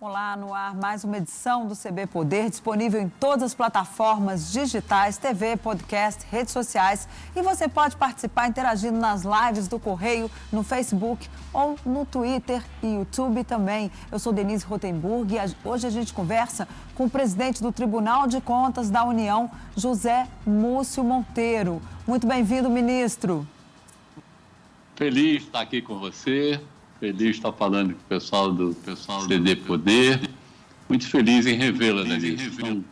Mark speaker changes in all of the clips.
Speaker 1: Olá, no ar, mais uma edição do CB Poder, disponível em todas as plataformas digitais, TV, podcast, redes sociais. E você pode participar interagindo nas lives do Correio, no Facebook ou no Twitter e YouTube também. Eu sou Denise Rotenburg e hoje a gente conversa com o presidente do Tribunal de Contas da União, José Múcio Monteiro. Muito bem-vindo, ministro.
Speaker 2: Feliz de estar aqui com você. Feliz de estar falando com o pessoal do CB Poder. Muito feliz em revê-la, Denise.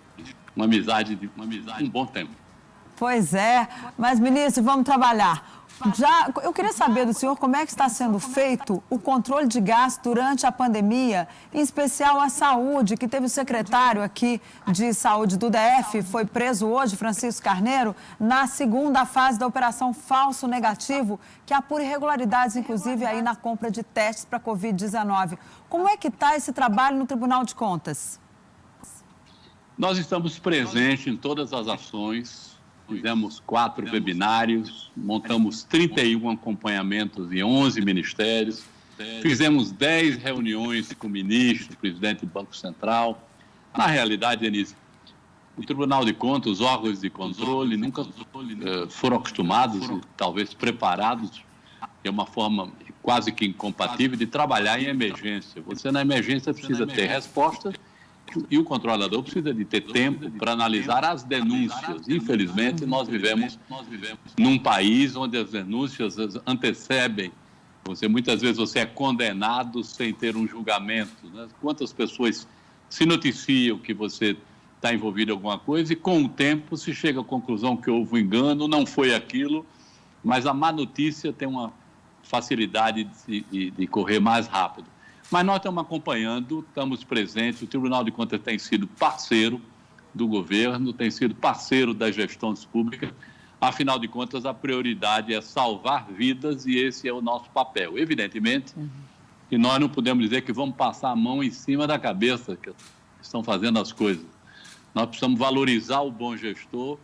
Speaker 2: Uma amizade de um bom tempo.
Speaker 1: Pois é, mas, ministro, vamos trabalhar. Eu queria saber do senhor como é que está sendo feito o controle de gasto durante a pandemia, em especial a saúde, que teve o secretário aqui de saúde do DF, foi preso hoje, Francisco Carneiro, na segunda fase da Operação Falso Negativo, que apura irregularidades, inclusive, aí na compra de testes para Covid-19. Como é que está esse trabalho no Tribunal de Contas?
Speaker 2: Nós estamos presentes em todas as ações. Fizemos 4 webinários, montamos 31 acompanhamentos em 11 ministérios, fizemos 10 reuniões com o ministro, presidente do Banco Central. Na realidade, Denise, o Tribunal de Contas, os órgãos de controle nunca foram acostumados, e talvez preparados, é uma forma quase que incompatível de trabalhar em emergência. Você, na emergência, precisa ter respostas, e o controlador precisa de ter tempo para analisar as denúncias. Infelizmente, nós vivemos num país onde as denúncias antecedem. Muitas vezes você é condenado sem ter um julgamento, né? Quantas pessoas se noticiam que você está envolvido em alguma coisa e, com o tempo, se chega à conclusão que houve um engano, não foi aquilo, mas a má notícia tem uma facilidade de correr mais rápido. Mas nós estamos acompanhando, estamos presentes, o Tribunal de Contas tem sido parceiro do governo, tem sido parceiro das gestões públicas. Afinal de contas, a prioridade é salvar vidas e esse é o nosso papel. Evidentemente, que nós não podemos dizer que vamos passar a mão em cima da cabeça que estão fazendo as coisas. Nós precisamos valorizar o bom gestor,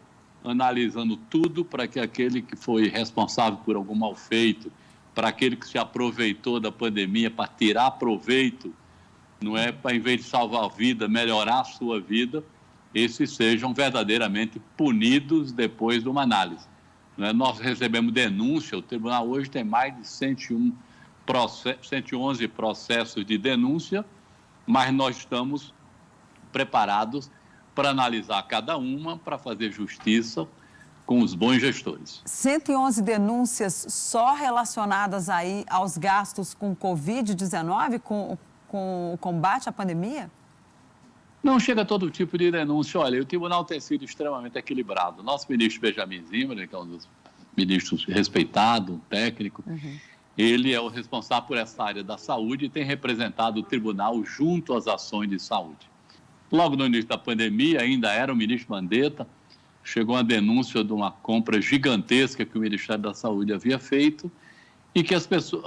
Speaker 2: analisando tudo para que aquele que foi responsável por algum mal feito, para aquele que se aproveitou da pandemia para tirar proveito, não é para, em vez de salvar a vida, melhorar a sua vida, esses sejam verdadeiramente punidos depois de uma análise. Não é? Nós recebemos denúncia, o tribunal hoje tem mais de 111 processos de denúncia, mas nós estamos preparados para analisar cada uma, para fazer justiça com os bons gestores.
Speaker 1: 111 denúncias só relacionadas aí aos gastos com Covid-19, com o combate à pandemia?
Speaker 2: Não chega a todo tipo de denúncia. Olha, o tribunal tem sido extremamente equilibrado. Nosso ministro Benjamin Zimmermann, que é um dos ministros respeitado, técnico, ele é o responsável por essa área da saúde e tem representado o tribunal junto às ações de saúde. Logo no início da pandemia, ainda era o ministro Mandetta, chegou uma denúncia de uma compra gigantesca que o Ministério da Saúde havia feito e que a pessoa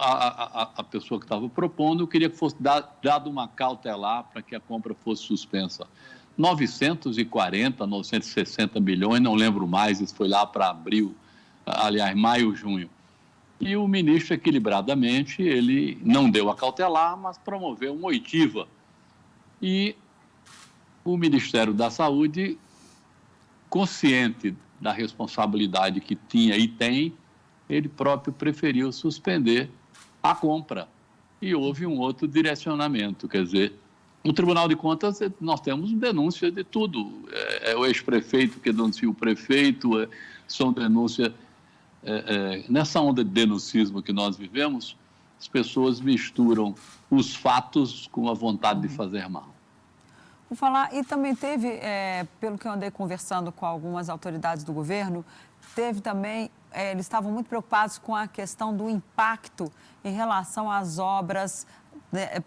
Speaker 2: que estava propondo queria que fosse dado uma cautelar para que a compra fosse suspensa. 940, 960 milhões, não lembro mais, isso foi lá para maio, junho. E o ministro, equilibradamente, ele não deu a cautelar, mas promoveu uma oitiva. E o Ministério da Saúde, consciente da responsabilidade que tinha e tem, ele próprio preferiu suspender a compra. E houve um outro direcionamento, quer dizer, no Tribunal de Contas nós temos denúncia de tudo. É o ex-prefeito que denuncia o prefeito, são denúncias... nessa onda de denuncismo que nós vivemos, as pessoas misturam os fatos com a vontade de fazer mal.
Speaker 1: Vou falar, e também teve, pelo que eu andei conversando com algumas autoridades do governo, teve também, eles estavam muito preocupados com a questão do impacto em relação às obras,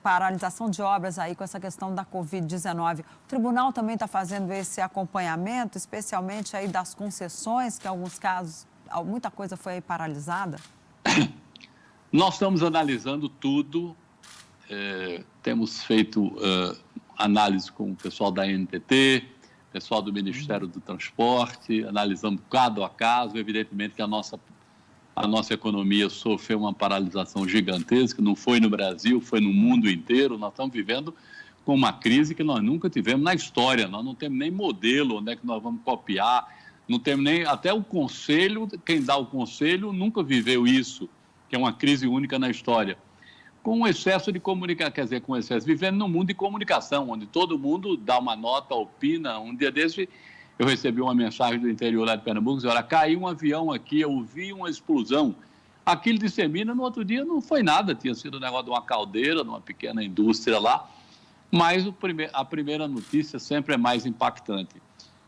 Speaker 1: paralisação de obras aí com essa questão da Covid-19. O tribunal também está fazendo esse acompanhamento, especialmente aí das concessões, que em alguns casos, muita coisa foi aí paralisada?
Speaker 2: Nós estamos analisando tudo, temos feito... análise com o pessoal da ANTT, pessoal do Ministério do Transporte, analisando caso a caso. Evidentemente que a nossa economia sofreu uma paralisação gigantesca, não foi no Brasil, foi no mundo inteiro. Nós estamos vivendo com uma crise que nós nunca tivemos na história. Nós não temos nem modelo onde é que nós vamos copiar, não temos nem... Até o conselho, quem dá o conselho nunca viveu isso, que é uma crise única na história. Com excesso de comunicação, quer dizer, com excesso, vivendo num mundo de comunicação, onde todo mundo dá uma nota, opina. Um dia desse, eu recebi uma mensagem do interior lá de Pernambuco, dizendo, olha, caiu um avião aqui, eu ouvi uma explosão. Aquilo dissemina, no outro dia não foi nada, tinha sido um negócio de uma caldeira, de uma pequena indústria lá, mas a primeira notícia sempre é mais impactante.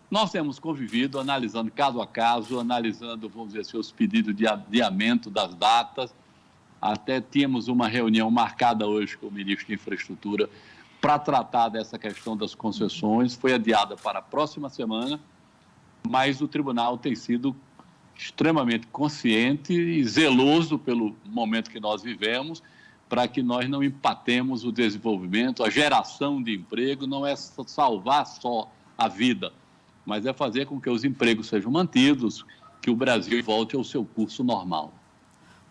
Speaker 2: Nós temos convivido, analisando caso a caso, analisando, vamos dizer assim, os pedidos de adiamento das datas. Até tínhamos uma reunião marcada hoje com o ministro de Infraestrutura para tratar dessa questão das concessões. Foi adiada para a próxima semana, mas o tribunal tem sido extremamente consciente e zeloso pelo momento que nós vivemos, para que nós não empatemos o desenvolvimento, a geração de emprego. Não é salvar só a vida, mas é fazer com que os empregos sejam mantidos, que o Brasil volte ao seu curso normal.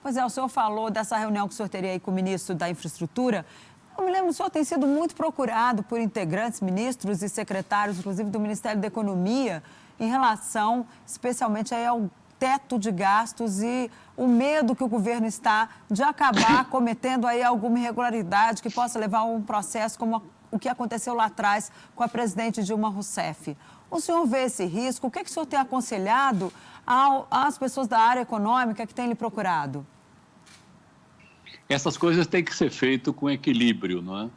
Speaker 1: Pois é, o senhor falou dessa reunião que o senhor teria aí com o ministro da Infraestrutura. Eu me lembro, o senhor tem sido muito procurado por integrantes, ministros e secretários, inclusive do Ministério da Economia, em relação especialmente aí ao teto de gastos e o medo que o governo está de acabar cometendo aí alguma irregularidade que possa levar a um processo como o que aconteceu lá atrás com a presidente Dilma Rousseff. O senhor vê esse risco? O que o senhor tem aconselhado às pessoas da área econômica que têm lhe procurado?
Speaker 2: Essas coisas têm que ser feitas com equilíbrio, não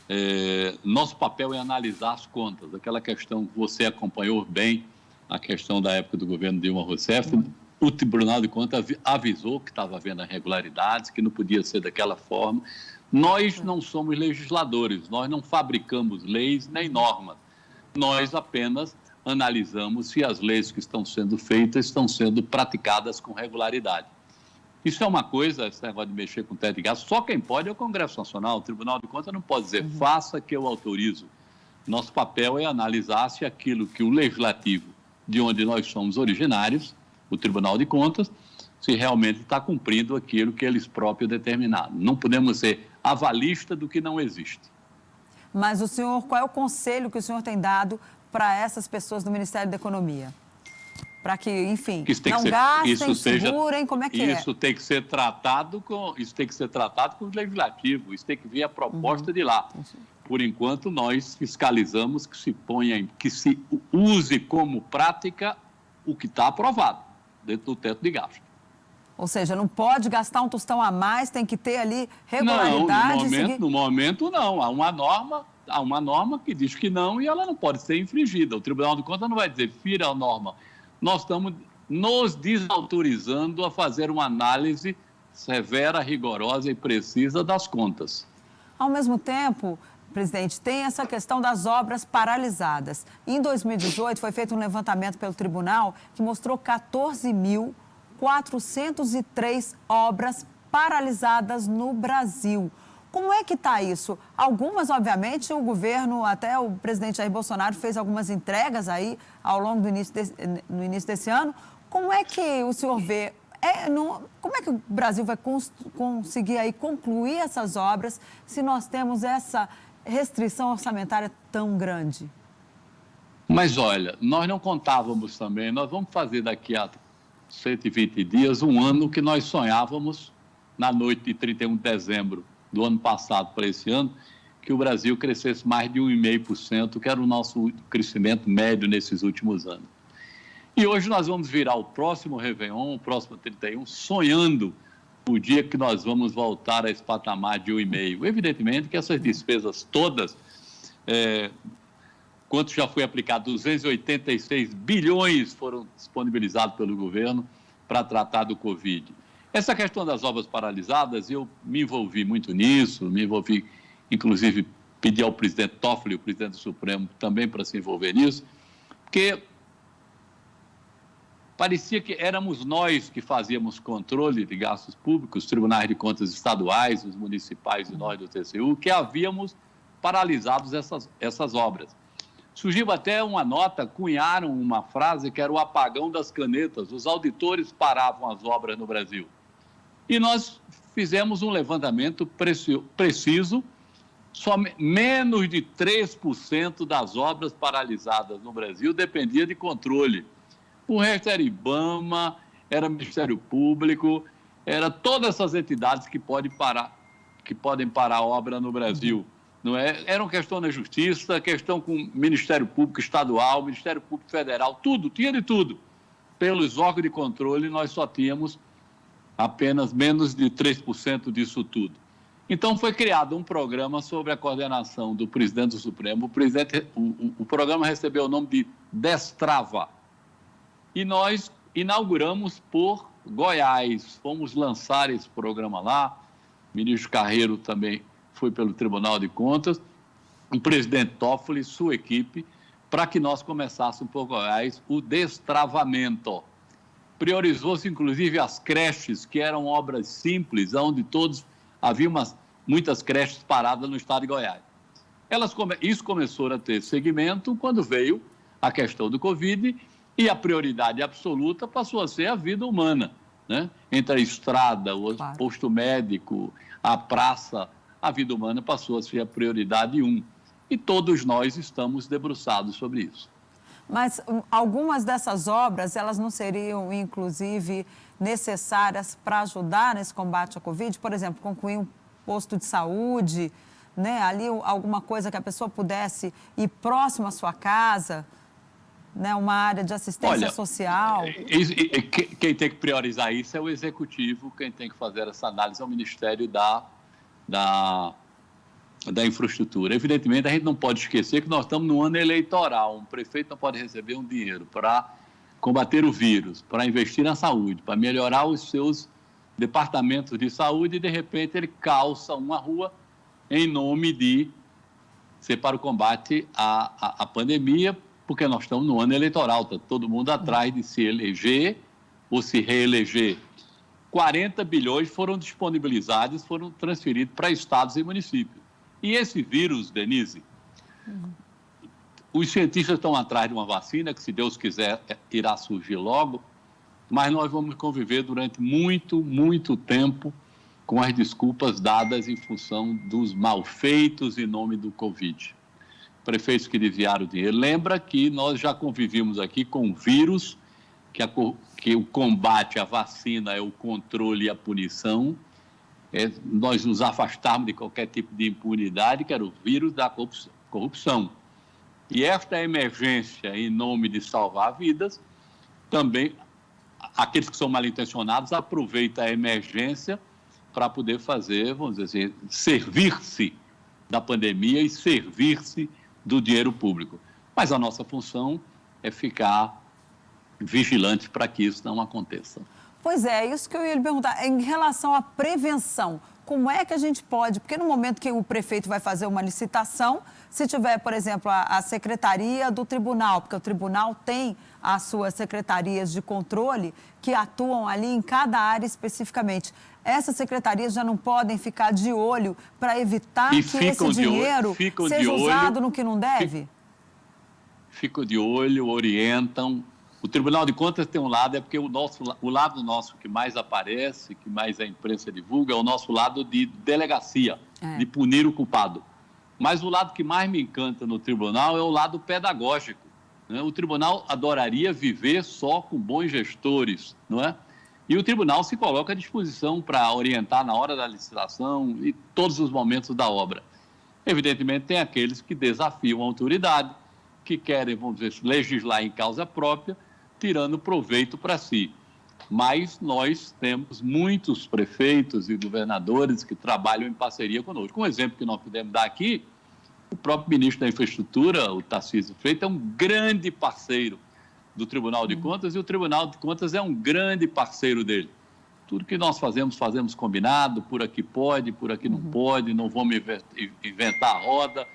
Speaker 2: é? Nosso papel é analisar as contas. Aquela questão que você acompanhou bem, a questão da época do governo Dilma Rousseff, o Tribunal de Contas avisou que estava havendo irregularidades, que não podia ser daquela forma. Nós não somos legisladores, nós não fabricamos leis nem normas. Nós apenas analisamos se as leis que estão sendo feitas estão sendo praticadas com regularidade. Isso é uma coisa, esse negócio de mexer com teto de gastos, só quem pode é o Congresso Nacional. O Tribunal de Contas não pode dizer, faça que eu autorizo. Nosso papel é analisar se aquilo que o Legislativo, de onde nós somos originários, o Tribunal de Contas, se realmente está cumprindo aquilo que eles próprios determinaram. Não podemos ser avalista do que não existe.
Speaker 1: Mas o senhor, qual é o conselho que o senhor tem dado para essas pessoas do Ministério da Economia? Para que, enfim, não gastem, segurem, como é que é?
Speaker 2: Isso tem que ser tratado com o Legislativo, isso tem que vir a proposta de lá. Por enquanto, nós fiscalizamos que se use como prática o que está aprovado dentro do teto de gasto.
Speaker 1: Ou seja, não pode gastar um tostão a mais, tem que ter ali regularidade.
Speaker 2: Não, no momento não. Há uma norma que diz que não e ela não pode ser infringida. O Tribunal de Contas não vai dizer, fira a norma. Nós estamos nos desautorizando a fazer uma análise severa, rigorosa e precisa das contas.
Speaker 1: Ao mesmo tempo, presidente, tem essa questão das obras paralisadas. Em 2018, foi feito um levantamento pelo tribunal que mostrou 14.403 obras paralisadas no Brasil. Como é que está isso? Algumas, obviamente, o governo, até o presidente Jair Bolsonaro fez algumas entregas aí ao longo do no início desse ano. Como é que o senhor vê? Como é que o Brasil vai conseguir aí concluir essas obras se nós temos essa restrição orçamentária tão grande?
Speaker 2: Mas olha, nós não contávamos também, nós vamos fazer daqui a 120 dias um ano que nós sonhávamos na noite de 31 de dezembro do ano passado para esse ano, que o Brasil crescesse mais de 1,5%, que era o nosso crescimento médio nesses últimos anos. E hoje nós vamos virar o próximo Réveillon, o próximo 31, sonhando o dia que nós vamos voltar a esse patamar de 1,5%. Evidentemente que essas despesas todas, quanto já foi aplicado, 286 bilhões foram disponibilizados pelo governo para tratar do Covid. Essa questão das obras paralisadas, eu me envolvi muito nisso, inclusive pedi ao presidente Toffoli, o presidente do Supremo, também para se envolver nisso, porque parecia que éramos nós que fazíamos controle de gastos públicos, os tribunais de contas estaduais, os municipais e nós do TCU, que havíamos paralisado essas obras. Surgiu até uma nota, cunharam uma frase que era o apagão das canetas, os auditores paravam as obras no Brasil. E nós fizemos um levantamento preciso menos de 3% das obras paralisadas no Brasil dependia de controle. O resto era IBAMA, era Ministério Público, era todas essas entidades que podem parar a obra no Brasil. Não é? Era uma questão na Justiça, questão com o Ministério Público Estadual, Ministério Público Federal, tudo, tinha de tudo. Pelos órgãos de controle, nós só tínhamos apenas menos de 3% disso tudo. Então, foi criado um programa sobre a coordenação do presidente do Supremo. O programa recebeu o nome de Destrava. E nós inauguramos por Goiás. Fomos lançar esse programa lá. O ministro Carreiro também foi pelo Tribunal de Contas. O presidente Toffoli, sua equipe, para que nós começássemos por Goiás o destravamento. Priorizou-se, inclusive, as creches, que eram obras simples, onde havia muitas creches paradas no estado de Goiás. Isso começou a ter segmento quando veio a questão do Covid e a prioridade absoluta passou a ser a vida humana, né? Entre a estrada, o posto médico, a praça, a vida humana passou a ser a prioridade 1. E todos nós estamos debruçados sobre isso.
Speaker 1: Mas algumas dessas obras, elas não seriam, inclusive, necessárias para ajudar nesse combate à Covid? Por exemplo, concluir um posto de saúde, né? Ali alguma coisa que a pessoa pudesse ir próximo à sua casa, né? Uma área de assistência social?
Speaker 2: Quem tem que priorizar isso é o Executivo, quem tem que fazer essa análise é o Ministério da Infraestrutura. Evidentemente, a gente não pode esquecer que nós estamos no ano eleitoral. Um prefeito não pode receber um dinheiro para combater o vírus, para investir na saúde, para melhorar os seus departamentos de saúde e, de repente, ele calça uma rua em nome de ser para o combate à pandemia, porque nós estamos no ano eleitoral, está todo mundo atrás de se eleger ou se reeleger. 40 bilhões foram disponibilizados, foram transferidos para estados e municípios. E esse vírus, Denise, os cientistas estão atrás de uma vacina que, se Deus quiser, irá surgir logo, mas nós vamos conviver durante muito, muito tempo com as desculpas dadas em função dos malfeitos em nome do Covid. Prefeitos que desviaram o dinheiro. Lembra que nós já convivimos aqui com um vírus, que o combate à vacina é o controle e a punição. Nós nos afastarmos de qualquer tipo de impunidade, que era o vírus da corrupção. E esta emergência, em nome de salvar vidas, também aqueles que são mal intencionados aproveitam a emergência para poder fazer, vamos dizer assim, servir-se da pandemia e servir-se do dinheiro público. Mas a nossa função é ficar vigilante para que isso não aconteça.
Speaker 1: Pois é, isso que eu ia lhe perguntar. Em relação à prevenção, como é que a gente pode... Porque no momento que o prefeito vai fazer uma licitação, se tiver, por exemplo, a secretaria do tribunal, porque o tribunal tem as suas secretarias de controle que atuam ali em cada área especificamente. Essas secretarias já não podem ficar de olho para evitar que esse dinheiro seja usado no que não deve?
Speaker 2: Ficam de olho, orientam. O Tribunal de Contas tem um lado, é porque o lado nosso que mais aparece, que mais a imprensa divulga, é o nosso lado de delegacia, de punir o culpado. Mas o lado que mais me encanta no tribunal é o lado pedagógico, né? O tribunal adoraria viver só com bons gestores, não é? E o tribunal se coloca à disposição para orientar na hora da licitação e todos os momentos da obra. Evidentemente, tem aqueles que desafiam a autoridade, que querem, vamos dizer, legislar em causa própria, tirando proveito para si. Mas nós temos muitos prefeitos e governadores que trabalham em parceria conosco. Um exemplo que nós podemos dar aqui, o próprio ministro da Infraestrutura, o Tarcísio Freitas, é um grande parceiro do Tribunal de Contas e o Tribunal de Contas é um grande parceiro dele. Tudo que nós fazemos combinado, por aqui pode, por aqui não pode, não vamos inventar a roda,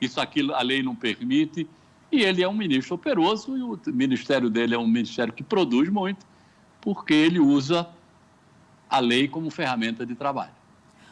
Speaker 2: isso, aquilo, a lei não permite. E ele é um ministro operoso e o ministério dele é um ministério que produz muito, porque ele usa a lei como ferramenta de trabalho.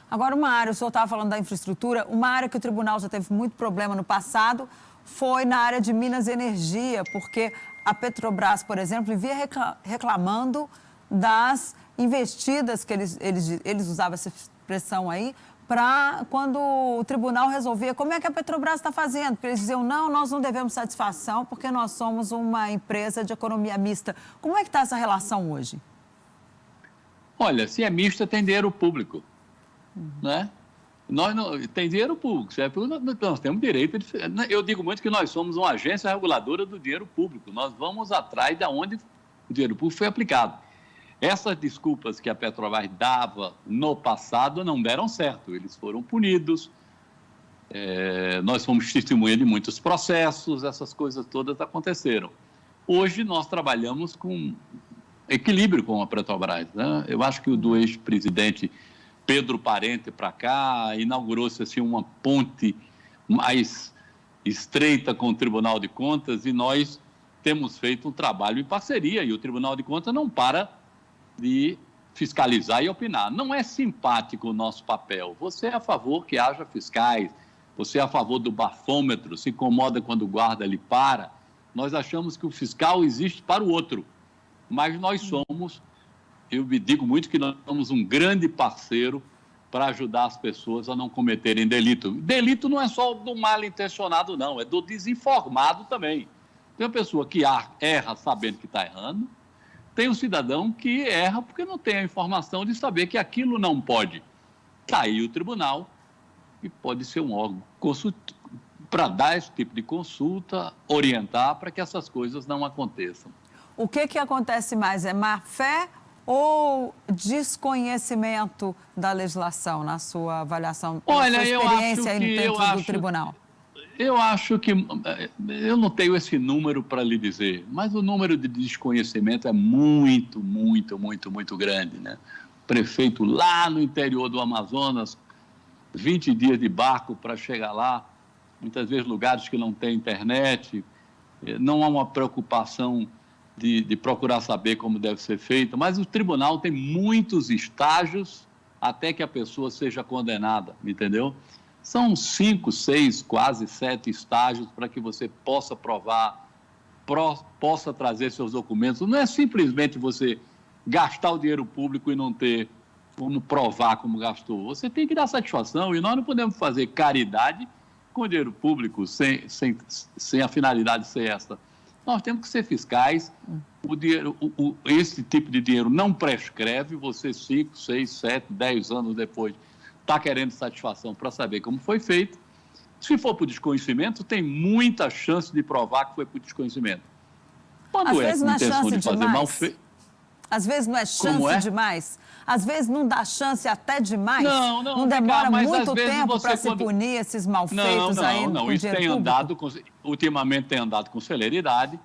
Speaker 1: Agora, uma área, o senhor estava falando da infraestrutura, uma área que o tribunal já teve muito problema no passado foi na área de Minas e Energia, porque a Petrobras, por exemplo, vivia reclamando das investidas, que eles usavam essa expressão aí, para quando o tribunal resolvia como é que a Petrobras está fazendo. Porque eles diziam, não, nós não devemos satisfação porque nós somos uma empresa de economia mista. Como é que está essa relação hoje?
Speaker 2: Olha, se é mista, tem dinheiro público, né? Nós não, tem dinheiro público, nós temos direito de, eu digo muito que nós somos uma agência reguladora do dinheiro público, nós vamos atrás de onde o dinheiro público foi aplicado. Essas desculpas que a Petrobras dava no passado não deram certo, eles foram punidos, nós fomos testemunha de muitos processos, essas coisas todas aconteceram. Hoje nós trabalhamos com equilíbrio com a Petrobras, né? Eu acho que o do ex-presidente Pedro Parente para cá, inaugurou-se assim uma ponte mais estreita com o Tribunal de Contas e nós temos feito um trabalho em parceria e o Tribunal de Contas não para de fiscalizar e opinar. Não é simpático o nosso papel. Você é a favor que haja fiscais, você é a favor do bafômetro, se incomoda quando o guarda lhe para. Nós achamos que o fiscal existe para o outro, mas nós somos... Eu me digo muito que nós somos um grande parceiro para ajudar as pessoas a não cometerem delito. Delito não é só do mal intencionado, não, é do desinformado também. Tem uma pessoa que erra sabendo que está errando, tem um cidadão que erra porque não tem a informação de saber que aquilo não pode. Está aí o tribunal e pode ser um órgão para dar esse tipo de consulta, orientar para que essas coisas não aconteçam.
Speaker 1: O que acontece mais? É má-fé ou desconhecimento da legislação, na sua avaliação,
Speaker 2: Olha,
Speaker 1: sua experiência aí dentro do tribunal?
Speaker 2: Eu acho que, eu não tenho esse número para lhe dizer, mas o número de desconhecimento é muito, muito, muito, muito grande, né? Prefeito lá no interior do Amazonas, 20 dias de barco para chegar lá, muitas vezes lugares que não tem internet, não há uma preocupação de procurar saber como deve ser feito, mas o tribunal tem muitos estágios até que a pessoa seja condenada, entendeu? São 5, 6, quase 7 estágios para que você possa provar, possa trazer seus documentos. Não é simplesmente você gastar o dinheiro público e não ter como provar como gastou. Você tem que dar satisfação e nós não podemos fazer caridade com dinheiro público sem a finalidade ser essa. Nós temos que ser fiscais, esse tipo de dinheiro não prescreve, você 5, 6, 7, 10 anos depois está querendo satisfação para saber como foi feito. Se for por desconhecimento, tem muita chance de provar que foi por desconhecimento. Quando
Speaker 1: Às vezes
Speaker 2: com
Speaker 1: não é
Speaker 2: intenção
Speaker 1: chance
Speaker 2: de fazer
Speaker 1: demais.
Speaker 2: mal feito...
Speaker 1: Às vezes não é chance demais? Às vezes não dá chance até demais? Não demora muito tempo para se punir esses malfeitos aí com
Speaker 2: isso
Speaker 1: dinheiro
Speaker 2: tem
Speaker 1: público?
Speaker 2: andado, ultimamente tem andado com celeridade,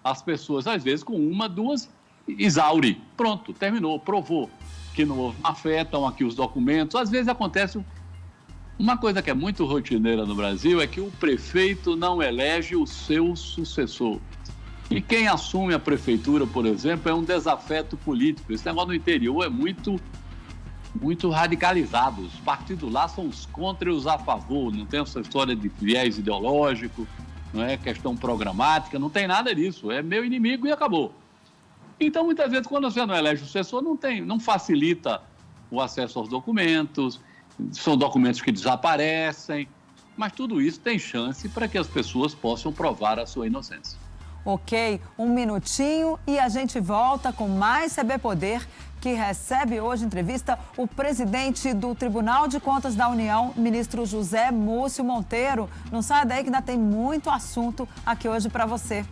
Speaker 2: as pessoas às vezes com uma, duas, exaure, pronto, terminou, provou que não houve má fé, estão aqui os documentos. Às vezes acontece uma coisa que é muito rotineira no Brasil, é que o prefeito não elege o seu sucessor. E quem assume a prefeitura, por exemplo, é um desafeto político. Esse negócio no interior é muito radicalizado. Os partidos lá são os contra e os a favor. Não tem essa história de viés ideológico, não é questão programática, não tem nada disso. É meu inimigo e acabou. Então, muitas vezes, quando você não elege o sucessor, não facilita o acesso aos documentos, são documentos que desaparecem, mas tudo isso tem chance para que as pessoas possam provar a sua inocência.
Speaker 1: Ok, um minutinho e a gente volta com mais CB Poder, que recebe hoje entrevista o presidente do Tribunal de Contas da União, ministro José Múcio Monteiro. Não saia daí que ainda tem muito assunto aqui hoje para você.